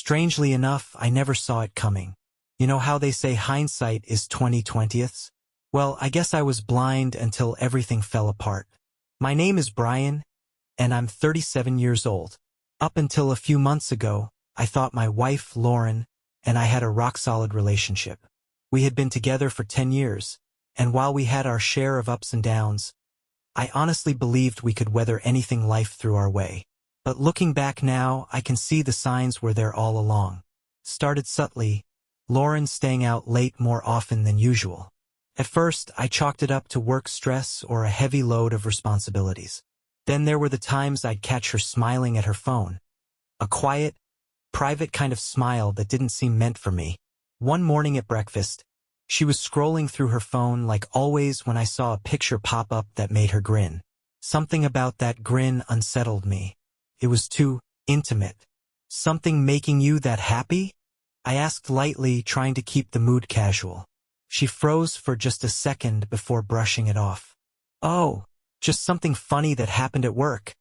Strangely enough, I never saw it coming. You know how they say hindsight is 20/20ths? Well, I guess I was blind until everything fell apart. My name is Brian, and I'm 37 years old. Up until a few months ago, I thought my wife, Lauren, and I had a rock-solid relationship. We had been together for 10 years, and while we had our share of ups and downs, I honestly believed we could weather anything life threw our way. But looking back now, I can see the signs were there all along. Started subtly, Lauren staying out late more often than usual. At first, I chalked it up to work stress or a heavy load of responsibilities. Then there were the times I'd catch her smiling at her phone. A quiet, private kind of smile that didn't seem meant for me. One morning at breakfast, she was scrolling through her phone like always when I saw a picture pop up that made her grin. Something about that grin unsettled me. It was too intimate. Something making you that happy? I asked lightly, trying to keep the mood casual. She froze for just a second before brushing it off. "Oh, just something funny that happened at work,"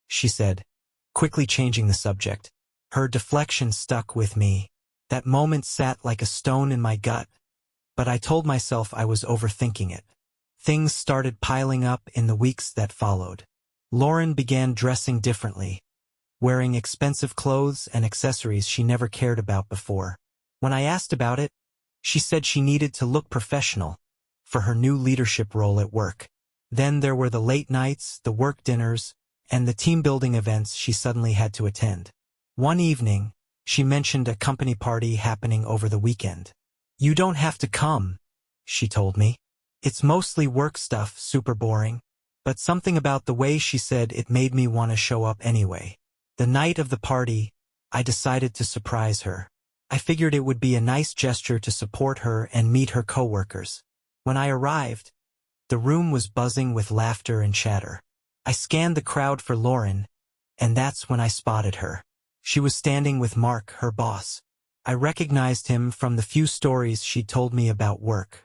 she said, quickly changing the subject. Her deflection stuck with me. That moment sat like a stone in my gut, but I told myself I was overthinking it. Things started piling up in the weeks that followed. Lauren began dressing differently, wearing expensive clothes and accessories she never cared about before. When I asked about it, she said she needed to look professional for her new leadership role at work. Then there were the late nights, the work dinners, and the team-building events she suddenly had to attend. One evening, she mentioned a company party happening over the weekend. "You don't have to come," she told me. "It's mostly work stuff, super boring." But something about the way she said it made me want to show up anyway. The night of the party, I decided to surprise her. I figured it would be a nice gesture to support her and meet her coworkers. When I arrived, the room was buzzing with laughter and chatter. I scanned the crowd for Lauren, and that's when I spotted her. She was standing with Mark, her boss. I recognized him from the few stories she'd told me about work.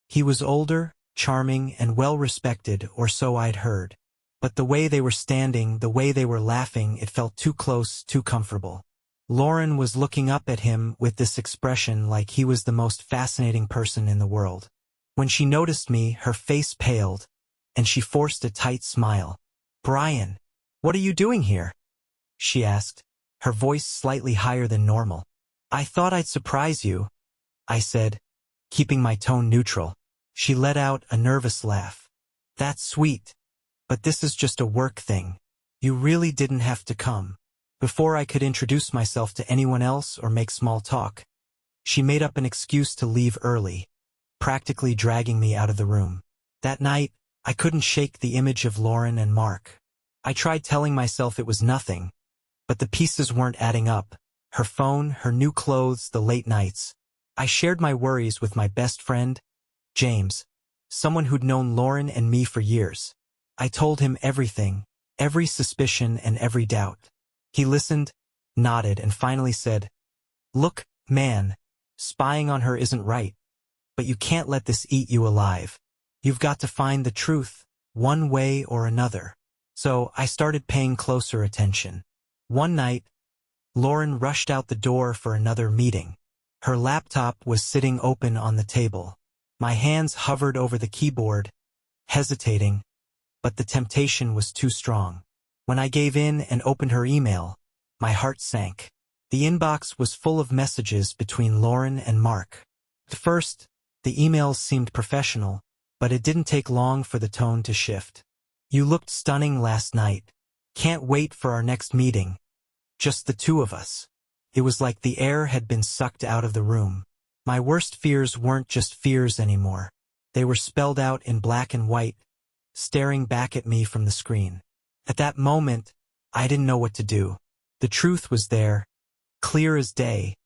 He was older, charming, and well-respected, or so I'd heard. But the way they were standing, the way they were laughing, it felt too close, too comfortable. Lauren was looking up at him with this expression like he was the most fascinating person in the world. When she noticed me, her face paled, and she forced a tight smile. "Brian, what are you doing here?" she asked, her voice slightly higher than normal. "I thought I'd surprise you," I said, keeping my tone neutral. She let out a nervous laugh. "That's sweet. But this is just a work thing. You really didn't have to come." Before I could introduce myself to anyone else or make small talk, she made up an excuse to leave early, practically dragging me out of the room. That night, I couldn't shake the image of Lauren and Mark. I tried telling myself it was nothing, but the pieces weren't adding up. Her phone, her new clothes, the late nights. I shared my worries with my best friend, James, someone who'd known Lauren and me for years. I told him everything, every suspicion and every doubt. He listened, nodded, and finally said, "Look, man, spying on her isn't right, but you can't let this eat you alive. You've got to find the truth, one way or another." So I started paying closer attention. One night, Lauren rushed out the door for another meeting. Her laptop was sitting open on the table. My hands hovered over the keyboard, hesitating, but the temptation was too strong. When I gave in and opened her email, my heart sank. The inbox was full of messages between Lauren and Mark. At first, the emails seemed professional, but it didn't take long for the tone to shift. "You looked stunning last night. Can't wait for our next meeting. Just the two of us." It was like the air had been sucked out of the room. My worst fears weren't just fears anymore. They were spelled out in black and white, staring back at me from the screen. At that moment, I didn't know what to do. The truth was there, clear as day,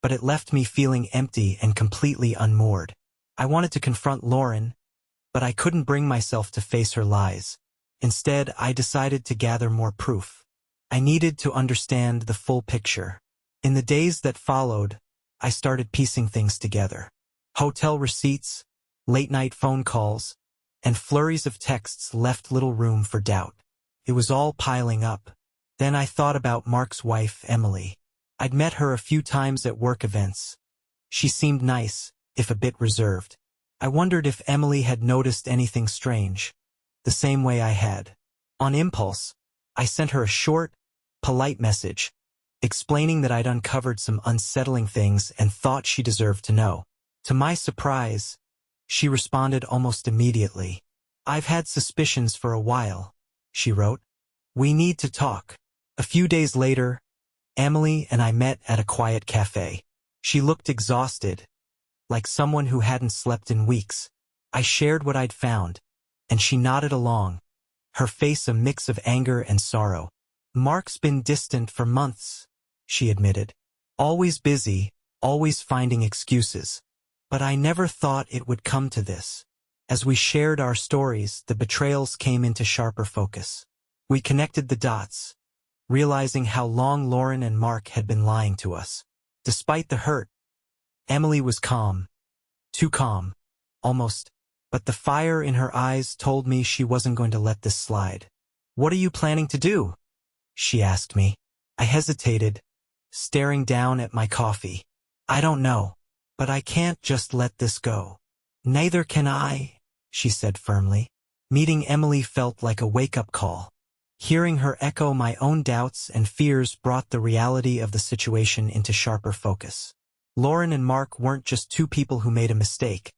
but it left me feeling empty and completely unmoored. I wanted to confront Lauren, but I couldn't bring myself to face her lies. Instead, I decided to gather more proof. I needed to understand the full picture. In the days that followed, I started piecing things together. Hotel receipts, late-night phone calls, and flurries of texts left little room for doubt. It was all piling up. Then I thought about Mark's wife, Emily. I'd met her a few times at work events. She seemed nice, if a bit reserved. I wondered if Emily had noticed anything strange, the same way I had. On impulse, I sent her a short, polite message, explaining that I'd uncovered some unsettling things and thought she deserved to know. To my surprise, she responded almost immediately. "I've had suspicions for a while," she wrote. "We need to talk." A few days later, Emily and I met at a quiet cafe. She looked exhausted, like someone who hadn't slept in weeks. I shared what I'd found, and she nodded along, her face a mix of anger and sorrow. "Mark's been distant for months," she admitted. "Always busy, always finding excuses. But I never thought it would come to this." As we shared our stories, the betrayals came into sharper focus. We connected the dots, realizing how long Lauren and Mark had been lying to us. Despite the hurt, Emily was calm. Too calm, almost. But the fire in her eyes told me she wasn't going to let this slide. "What are you planning to do?" she asked me. I hesitated, staring down at my coffee. "I don't know. But I can't just let this go." "Neither can I," she said firmly. Meeting Emily felt like a wake-up call. Hearing her echo my own doubts and fears brought the reality of the situation into sharper focus. Lauren and Mark weren't just two people who made a mistake.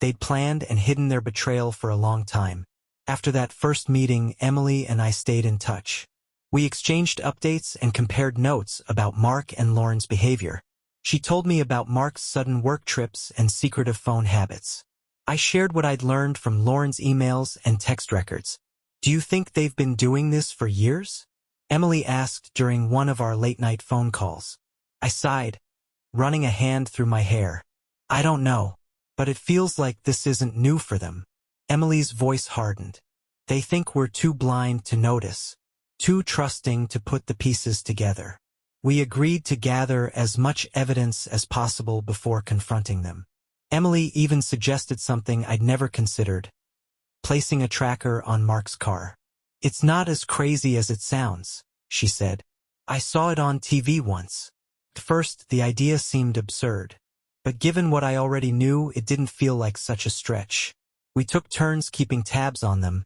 They'd planned and hidden their betrayal for a long time. After that first meeting, Emily and I stayed in touch. We exchanged updates and compared notes about Mark and Lauren's behavior. She told me about Mark's sudden work trips and secretive phone habits. I shared what I'd learned from Lauren's emails and text records. "Do you think they've been doing this for years?" Emily asked during one of our late-night phone calls. I sighed, running a hand through my hair. "I don't know, but it feels like this isn't new for them." Emily's voice hardened. "They think we're too blind to notice, too trusting to put the pieces together." We agreed to gather as much evidence as possible before confronting them. Emily even suggested something I'd never considered: placing a tracker on Mark's car. "It's not as crazy as it sounds," she said. "I saw it on TV once." At first, the idea seemed absurd, but given what I already knew, it didn't feel like such a stretch. We took turns keeping tabs on them,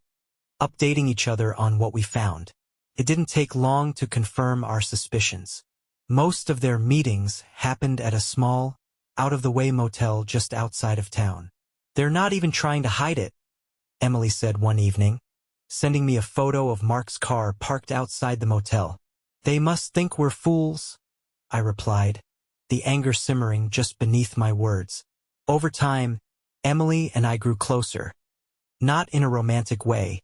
updating each other on what we found. It didn't take long to confirm our suspicions. Most of their meetings happened at a small, out-of-the-way motel just outside of town. "They're not even trying to hide it," Emily said one evening, sending me a photo of Mark's car parked outside the motel. "They must think we're fools," I replied, the anger simmering just beneath my words. Over time, Emily and I grew closer, not in a romantic way,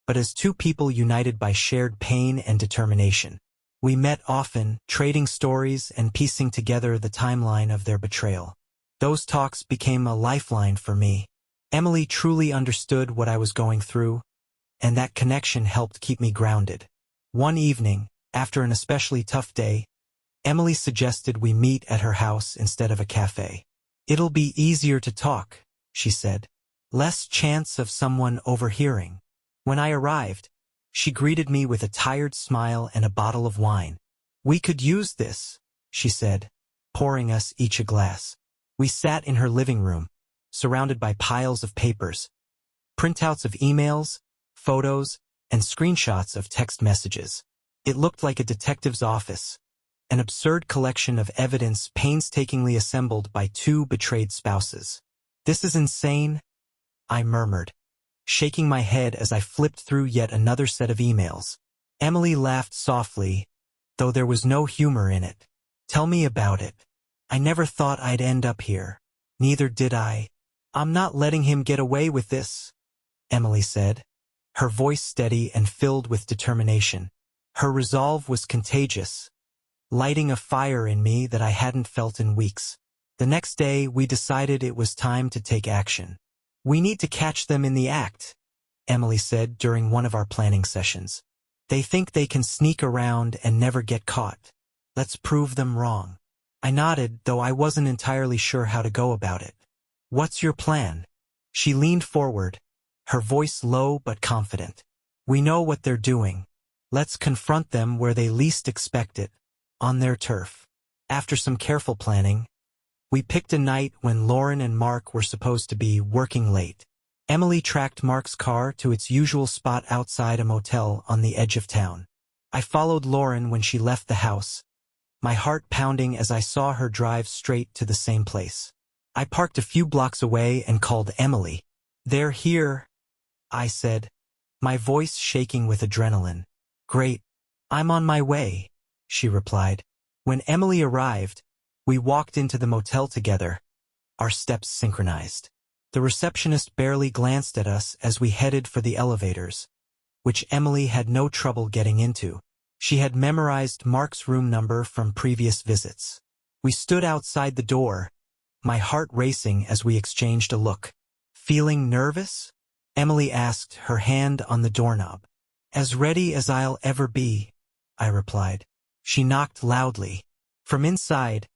but as two people united by shared pain and determination. We met often, trading stories and piecing together the timeline of their betrayal. Those talks became a lifeline for me. Emily truly understood what I was going through, and that connection helped keep me grounded. One evening, after an especially tough day, Emily suggested we meet at her house instead of a cafe. "It'll be easier to talk," she said. "Less chance of someone overhearing." When I arrived, she greeted me with a tired smile and a bottle of wine. "We could use this," she said, pouring us each a glass. We sat in her living room, surrounded by piles of papers, printouts of emails, photos, and screenshots of text messages. It looked like a detective's office, an absurd collection of evidence painstakingly assembled by two betrayed spouses. "This is insane," I murmured, shaking my head as I flipped through yet another set of emails. Emily laughed softly, though there was no humor in it. "Tell me about it. I never thought I'd end up here." "Neither did I. I'm not letting him get away with this," Emily said, her voice steady and filled with determination. Her resolve was contagious, lighting a fire in me that I hadn't felt in weeks. The next day, we decided it was time to take action. "We need to catch them in the act," Emily said during one of our planning sessions. "They think they can sneak around and never get caught. Let's prove them wrong." I nodded, though I wasn't entirely sure how to go about it. "What's your plan?" She leaned forward, her voice low but confident. "We know what they're doing. Let's confront them where they least expect it, on their turf." After some careful planning, we picked a night when Lauren and Mark were supposed to be working late. Emily tracked Mark's car to its usual spot outside a motel on the edge of town. I followed Lauren when she left the house, my heart pounding as I saw her drive straight to the same place. I parked a few blocks away and called Emily. "They're here," I said, my voice shaking with adrenaline. "Great. I'm on my way," she replied. When Emily arrived, we walked into the motel together, our steps synchronized. The receptionist barely glanced at us as we headed for the elevators, which Emily had no trouble getting into. She had memorized Mark's room number from previous visits. We stood outside the door, my heart racing as we exchanged a look. "Feeling nervous?" Emily asked, her hand on the doorknob. "As ready as I'll ever be," I replied. She knocked loudly. From inside,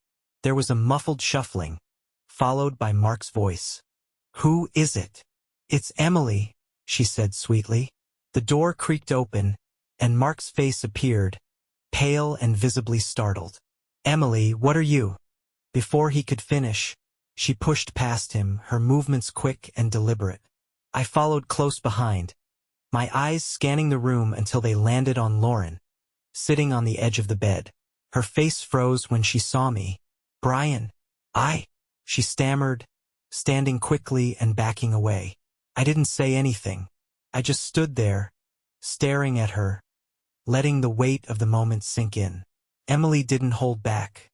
there was a muffled shuffling, followed by Mark's voice. "Who is it?" "It's Emily," she said sweetly. The door creaked open, and Mark's face appeared, pale and visibly startled. "Emily, what are you?" Before he could finish, she pushed past him, her movements quick and deliberate. I followed close behind, my eyes scanning the room until they landed on Lauren, sitting on the edge of the bed. Her face froze when she saw me. "Brian, she stammered, standing quickly and backing away. I didn't say anything. I just stood there, staring at her, letting the weight of the moment sink in. Emily didn't hold back.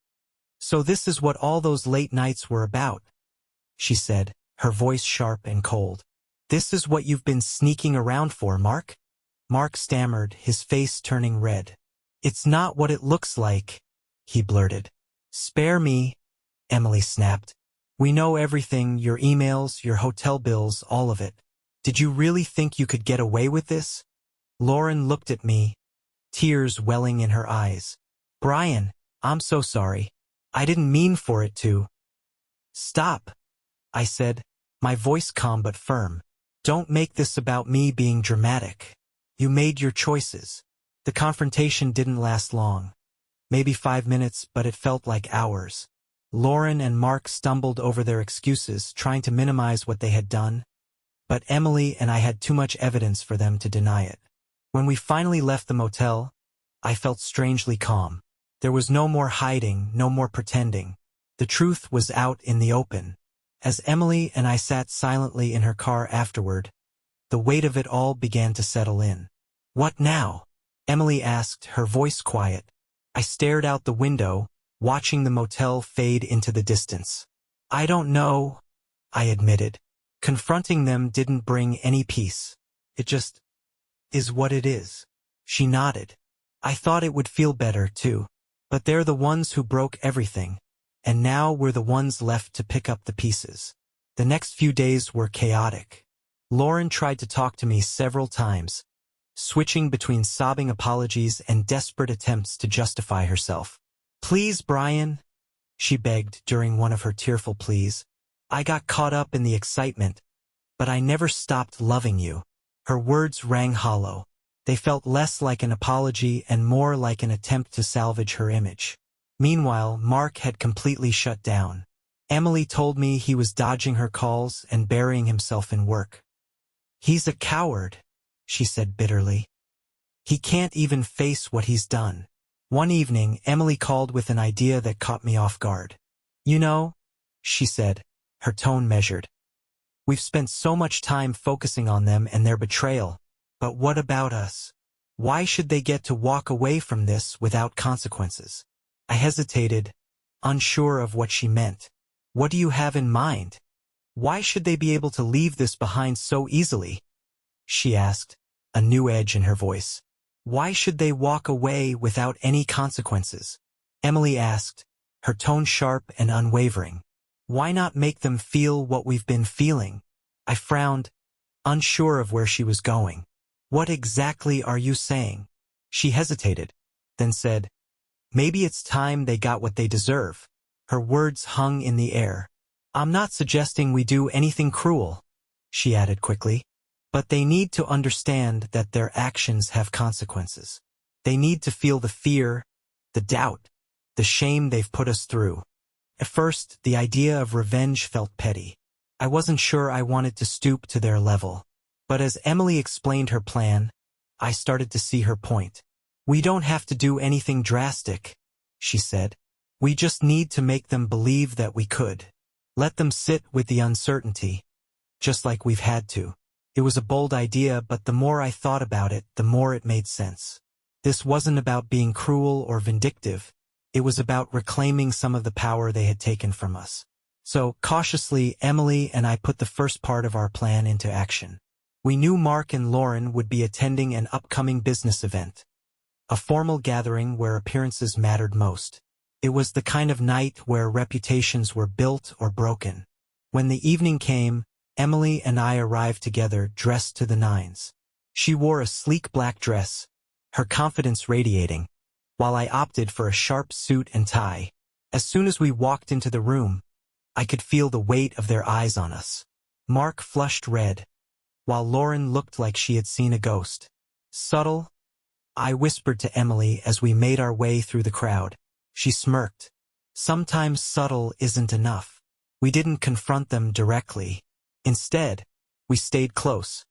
"So this is what all those late nights were about," she said, her voice sharp and cold. "This is what you've been sneaking around for, Mark?" Mark stammered, his face turning red. "It's not what it looks like," he blurted. "Spare me," Emily snapped. "We know everything, your emails, your hotel bills, all of it. Did you really think you could get away with this?" Lauren looked at me, tears welling in her eyes. "Brian, I'm so sorry. I didn't mean for it to." "Stop," I said, my voice calm but firm. "Don't make this about me being dramatic. You made your choices." The confrontation didn't last long. Maybe 5 minutes, but it felt like hours. Lauren and Mark stumbled over their excuses, trying to minimize what they had done, but Emily and I had too much evidence for them to deny it. When we finally left the motel, I felt strangely calm. There was no more hiding, no more pretending. The truth was out in the open. As Emily and I sat silently in her car afterward, the weight of it all began to settle in. "What now?" Emily asked, her voice quiet. I stared out the window, watching the motel fade into the distance. "I don't know," I admitted. Confronting them didn't bring any peace. "It just is what it is." She nodded. "I thought it would feel better, too. But they're the ones who broke everything, and now we're the ones left to pick up the pieces." The next few days were chaotic. Lauren tried to talk to me several times, switching between sobbing apologies and desperate attempts to justify herself. "Please, Brian," she begged during one of her tearful pleas. "I got caught up in the excitement, but I never stopped loving you." Her words rang hollow. They felt less like an apology and more like an attempt to salvage her image. Meanwhile, Mark had completely shut down. Emily told me he was dodging her calls and burying himself in work. "He's a coward," she said bitterly. "He can't even face what he's done." One evening, Emily called with an idea that caught me off guard. "You know," she said, her tone measured, "we've spent so much time focusing on them and their betrayal, but what about us? Why should they get to walk away from this without consequences?" I hesitated, unsure of what she meant. "What do you have in mind? Why should they be able to leave this behind so easily?" she asked, a new edge in her voice. "Why should they walk away without any consequences?" Emily asked, her tone sharp and unwavering. "Why not make them feel what we've been feeling?" I frowned, unsure of where she was going. "What exactly are you saying?" She hesitated, then said, "Maybe it's time they got what they deserve." Her words hung in the air. "I'm not suggesting we do anything cruel," she added quickly. "But they need to understand that their actions have consequences. They need to feel the fear, the doubt, the shame they've put us through. At first, the idea of revenge felt petty. I wasn't sure I wanted to stoop to their level. But as Emily explained her plan, I started to see her point. We don't have to do anything drastic, she said. We just need to make them believe that we could. Let them sit with the uncertainty, just like we've had to. It was a bold idea, but the more I thought about it, the more it made sense. This wasn't about being cruel or vindictive. It was about reclaiming some of the power they had taken from us. So, cautiously, Emily and I put the first part of our plan into action. We knew Mark and Lauren would be attending an upcoming business event, a formal gathering where appearances mattered most. It was the kind of night where reputations were built or broken. When the evening came, Emily and I arrived together, dressed to the nines. She wore a sleek black dress, her confidence radiating, while I opted for a sharp suit and tie. As soon as we walked into the room, I could feel the weight of their eyes on us. Mark flushed red, while Lauren looked like she had seen a ghost. Subtle? I whispered to Emily as we made our way through the crowd. She smirked. Sometimes subtle isn't enough. We didn't confront them directly. Instead, we stayed close,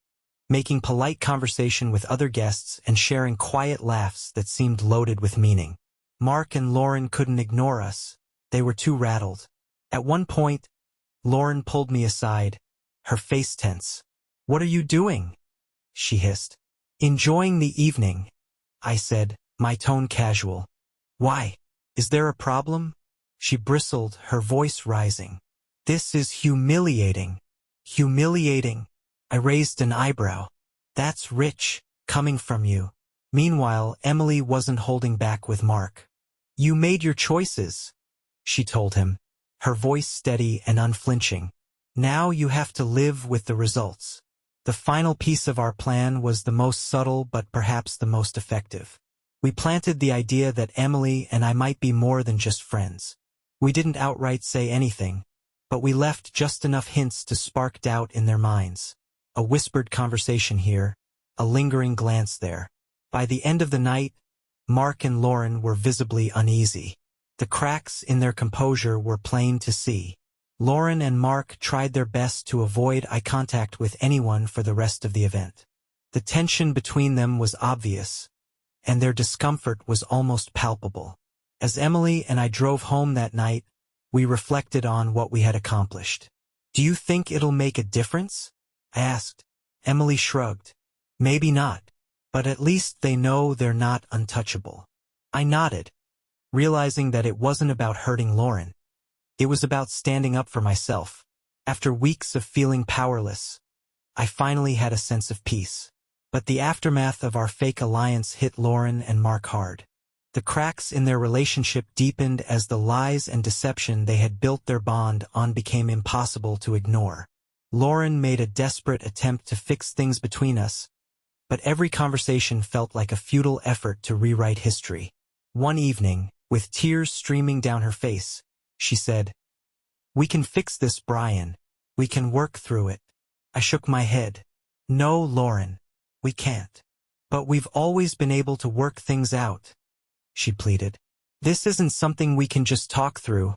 making polite conversation with other guests and sharing quiet laughs that seemed loaded with meaning. Mark and Lauren couldn't ignore us. They were too rattled. At one point, Lauren pulled me aside, her face tense. "What are you doing?" she hissed. "Enjoying the evening," I said, my tone casual. "Why? Is there a problem?" She bristled, her voice rising. "This is humiliating." "Humiliating?" I raised an eyebrow. "That's rich, coming from you." Meanwhile, Emily wasn't holding back with Mark. "You made your choices," she told him, her voice steady and unflinching. "Now you have to live with the results." The final piece of our plan was the most subtle but perhaps the most effective. We planted the idea that Emily and I might be more than just friends. We didn't outright say anything, but we left just enough hints to spark doubt in their minds. A whispered conversation here, a lingering glance there. By the end of the night, Mark and Lauren were visibly uneasy. The cracks in their composure were plain to see. Lauren and Mark tried their best to avoid eye contact with anyone for the rest of the event. The tension between them was obvious, and their discomfort was almost palpable. As Emily and I drove home that night, we reflected on what we had accomplished. "Do you think it'll make a difference?" I asked. Emily shrugged. "Maybe not, but at least they know they're not untouchable." I nodded, realizing that it wasn't about hurting Lauren. It was about standing up for myself. After weeks of feeling powerless, I finally had a sense of peace. But the aftermath of our fake alliance hit Lauren and Mark hard. The cracks in their relationship deepened as the lies and deception they had built their bond on became impossible to ignore. Lauren made a desperate attempt to fix things between us, but every conversation felt like a futile effort to rewrite history. One evening, with tears streaming down her face, she said, "We can fix this, Brian. We can work through it." I shook my head. "No, Lauren, we can't." "But we've always been able to work things out," she pleaded. "This isn't something we can just talk through,"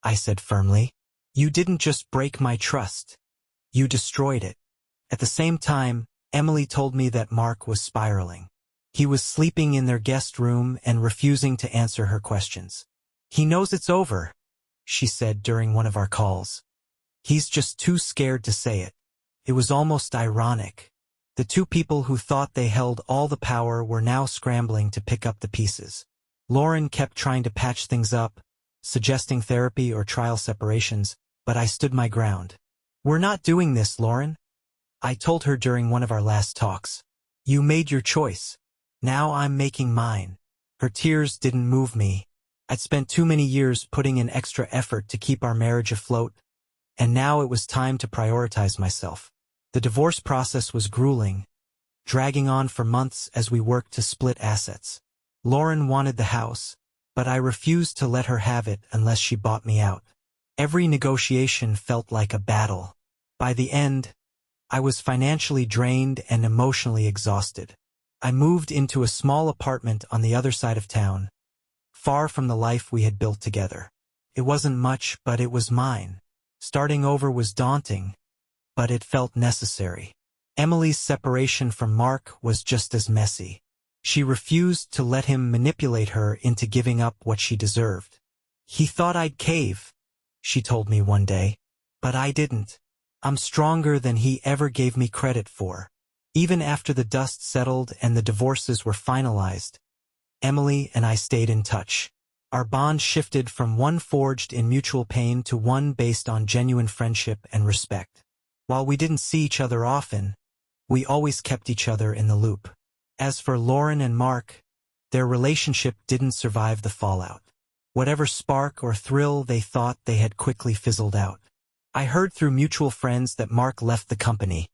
I said firmly. "You didn't just break my trust. You destroyed it." At the same time, Emily told me that Mark was spiraling. He was sleeping in their guest room and refusing to answer her questions. "He knows it's over," she said during one of our calls. "He's just too scared to say it." It was almost ironic. The two people who thought they held all the power were now scrambling to pick up the pieces. Lauren kept trying to patch things up, suggesting therapy or trial separations, but I stood my ground. "We're not doing this, Lauren," I told her during one of our last talks. "You made your choice. Now I'm making mine." Her tears didn't move me. I'd spent too many years putting in extra effort to keep our marriage afloat, and now it was time to prioritize myself. The divorce process was grueling, dragging on for months as we worked to split assets. Lauren wanted the house, but I refused to let her have it unless she bought me out. Every negotiation felt like a battle. By the end, I was financially drained and emotionally exhausted. I moved into a small apartment on the other side of town, far from the life we had built together. It wasn't much, but it was mine. Starting over was daunting, but it felt necessary. Emily's separation from Mark was just as messy. She refused to let him manipulate her into giving up what she deserved. "He thought I'd cave," she told me one day. "But I didn't. I'm stronger than he ever gave me credit for." Even after the dust settled and the divorces were finalized, Emily and I stayed in touch. Our bond shifted from one forged in mutual pain to one based on genuine friendship and respect. While we didn't see each other often, we always kept each other in the loop. As for Lauren and Mark, their relationship didn't survive the fallout. Whatever spark or thrill they thought they had quickly fizzled out. I heard through mutual friends that Mark left the company,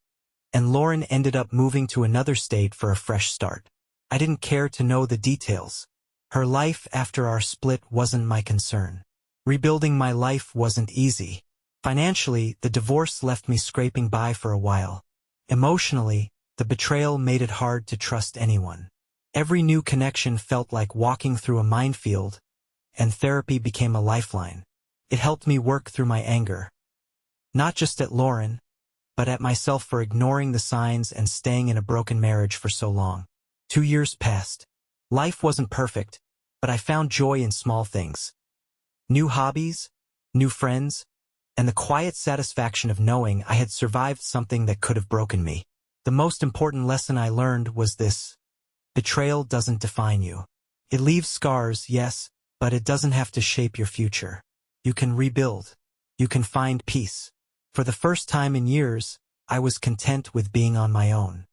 and Lauren ended up moving to another state for a fresh start. I didn't care to know the details. Her life after our split wasn't my concern. Rebuilding my life wasn't easy. Financially, the divorce left me scraping by for a while. Emotionally, the betrayal made it hard to trust anyone. Every new connection felt like walking through a minefield, and therapy became a lifeline. It helped me work through my anger. Not just at Lauren, but at myself for ignoring the signs and staying in a broken marriage for so long. 2 years passed. Life wasn't perfect, but I found joy in small things. New hobbies, new friends, and the quiet satisfaction of knowing I had survived something that could have broken me. The most important lesson I learned was this: betrayal doesn't define you. It leaves scars, yes, but it doesn't have to shape your future. You can rebuild. You can find peace. For the first time in years, I was content with being on my own.